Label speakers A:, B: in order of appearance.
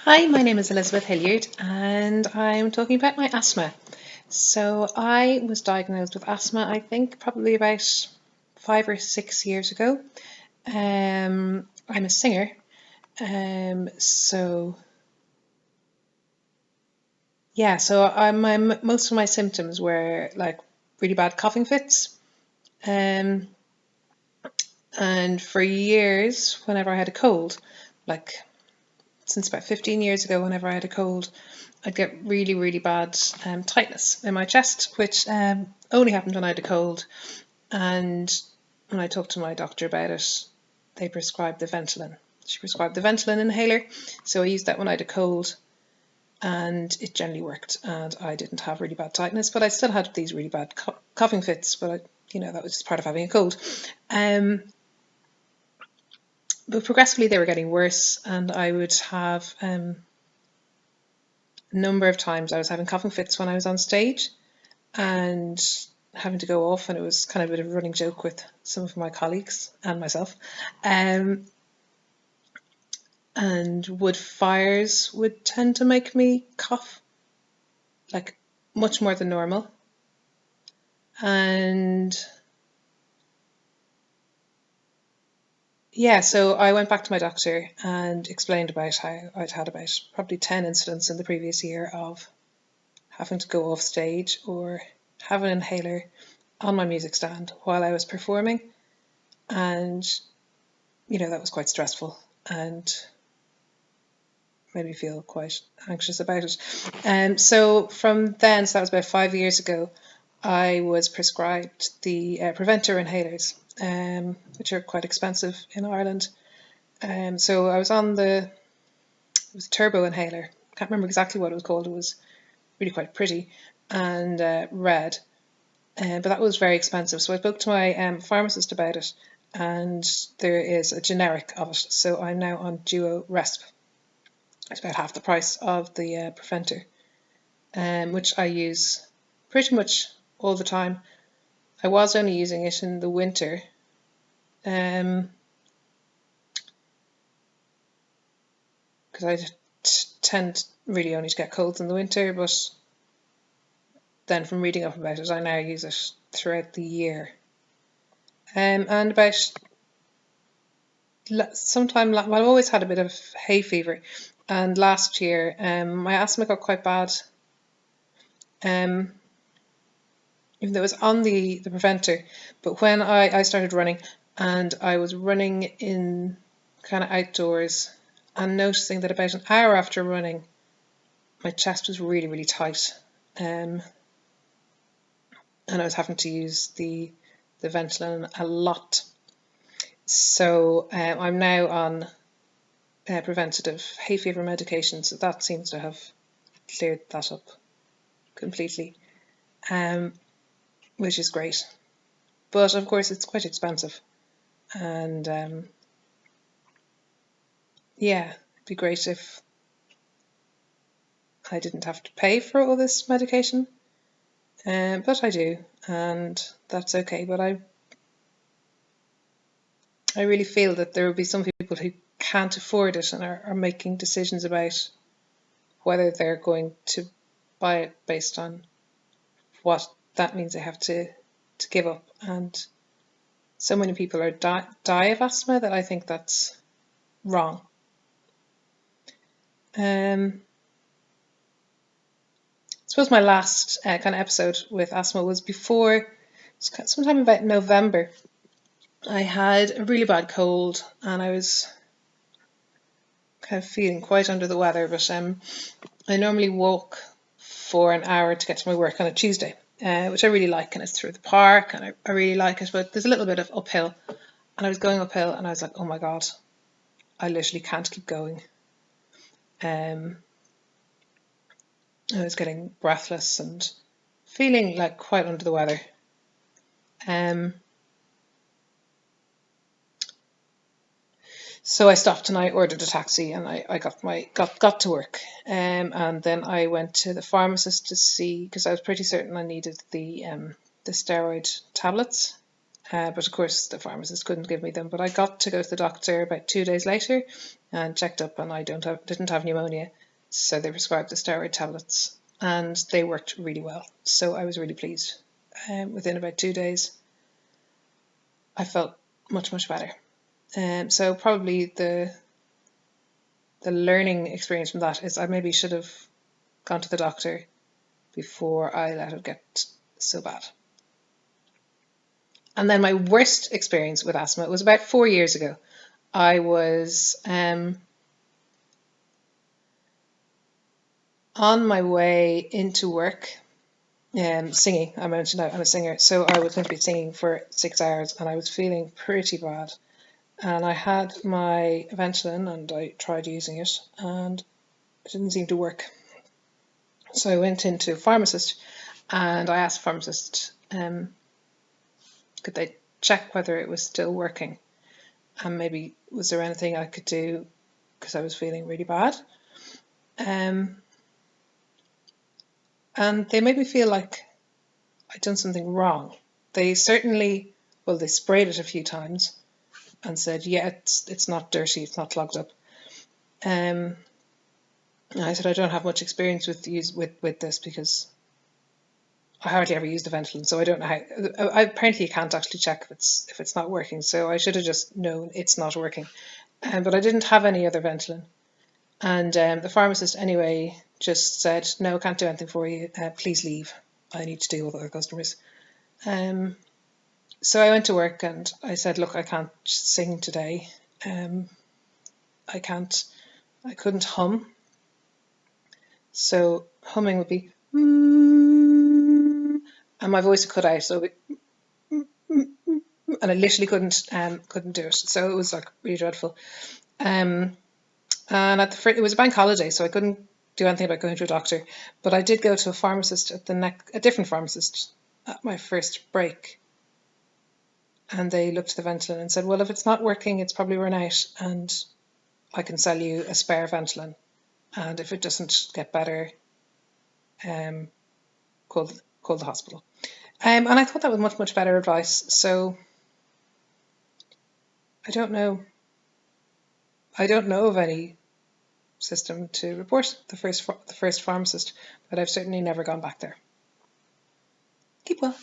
A: Hi, my name is Elizabeth Hilliard and I'm talking about my asthma. So I was diagnosed with asthma, I think probably about 5 or 6 years ago. I'm a singer, so yeah, so most of my symptoms were like really bad coughing fits. Um, and for years, whenever I had a cold, like since about 15 years ago, whenever I had a cold, I'd get really, really bad tightness in my chest, which only happened when I had a cold. And when I talked to my doctor about it, they prescribed the Ventolin. She prescribed the Ventolin inhaler, so I used that when I had a cold, and it generally worked. And I didn't have really bad tightness, but I still had these really bad coughing fits. But that was just part of having a cold. But progressively they were getting worse, and I would have a number of times I was having coughing fits when I was on stage and having to go off, and it was kind of a bit of a running joke with some of my colleagues and myself. And wood fires would tend to make me cough like much more than normal. And yeah, so I went back to my doctor and explained about how I'd had about probably 10 incidents in the previous year of having to go off stage or have an inhaler on my music stand while I was performing. And, that was quite stressful and made me feel quite anxious about it. So from then, so that was about 5 years ago, I was prescribed the preventer inhalers, which are quite expensive in Ireland. So I was on it was a turbo inhaler. Can't remember exactly what it was called. It was really quite pretty and red. But that was very expensive. So I spoke to my pharmacist about it, and there is a generic of it. So I'm now on Duo Resp. It's about half the price of the preventer, which I use pretty much all the time. I was only using it in the winter, because I tend really only to get colds in the winter, but then from reading up about it, I now use it throughout the year. And about sometime, well, I've always had a bit of hay fever, and last year my asthma got quite bad. Even though it was on the preventer, but when I started running, and I was running in kind of outdoors and noticing that about an hour after running, my chest was really, really tight. And I was having to use the Ventolin a lot. So I'm now on preventative hay fever medication, so that seems to have cleared that up completely, which is great. But of course, it's quite expensive, and yeah, it'd be great if I didn't have to pay for all this medication, but I do, and that's okay. But I really feel that there will be some people who can't afford it and are making decisions about whether they're going to buy it based on what that means they have to give up. And so many people are die of asthma that I think that's wrong. I suppose my last kind of episode with asthma was before, sometime about November. I had a really bad cold and I was kind of feeling quite under the weather, but I normally walk for an hour to get to my work on a Tuesday, which I really like, and it's through the park, and I really like it, but there's a little bit of uphill, and I was going uphill and I was like, oh my God, I literally can't keep going. I was getting breathless and feeling like quite under the weather. So I stopped and I ordered a taxi and I got to work. And then I went to the pharmacist to see, because I was pretty certain I needed the steroid tablets. But of course the pharmacist couldn't give me them. But I got to go to the doctor about 2 days later, and checked up, and I didn't have pneumonia, so they prescribed the steroid tablets, and they worked really well. So I was really pleased. Within about 2 days, I felt much better. So probably the learning experience from that is I maybe should have gone to the doctor before I let it get so bad. And then my worst experience with asthma was about 4 years ago. I was on my way into work singing. I mentioned I'm a singer, so I was going to be singing for 6 hours, and I was feeling pretty bad. And I had my Ventolin, and I tried using it, and it didn't seem to work. So I went into a pharmacist, and I asked the pharmacist, could they check whether it was still working, and maybe was there anything I could do because I was feeling really bad. And they made me feel like I'd done something wrong. They certainly, well, they sprayed it a few times and said, yeah, it's not dirty, it's not clogged up. And I said, I don't have much experience with this because I hardly ever used a Ventolin, so I don't know how. Apparently, you can't actually check if it's not working. So I should have just known it's not working. But I didn't have any other Ventolin, and the pharmacist anyway just said, no, can't do anything for you. Please leave. I need to deal with other customers. So I went to work and I said, look, I can't sing today. I couldn't hum. So humming would be, and my voice would cut out. So it would be, and I literally couldn't do it. So it was like really dreadful. And it was a bank holiday, so I couldn't do anything about going to a doctor. But I did go to a pharmacist a different pharmacist at my first break. And they looked at the Ventolin and said, well, if it's not working, it's probably run out, and I can sell you a spare Ventolin. And if it doesn't get better, call the hospital. And I thought that was much better advice. So I don't know of any system to report the first pharmacist, but I've certainly never gone back there. Keep well.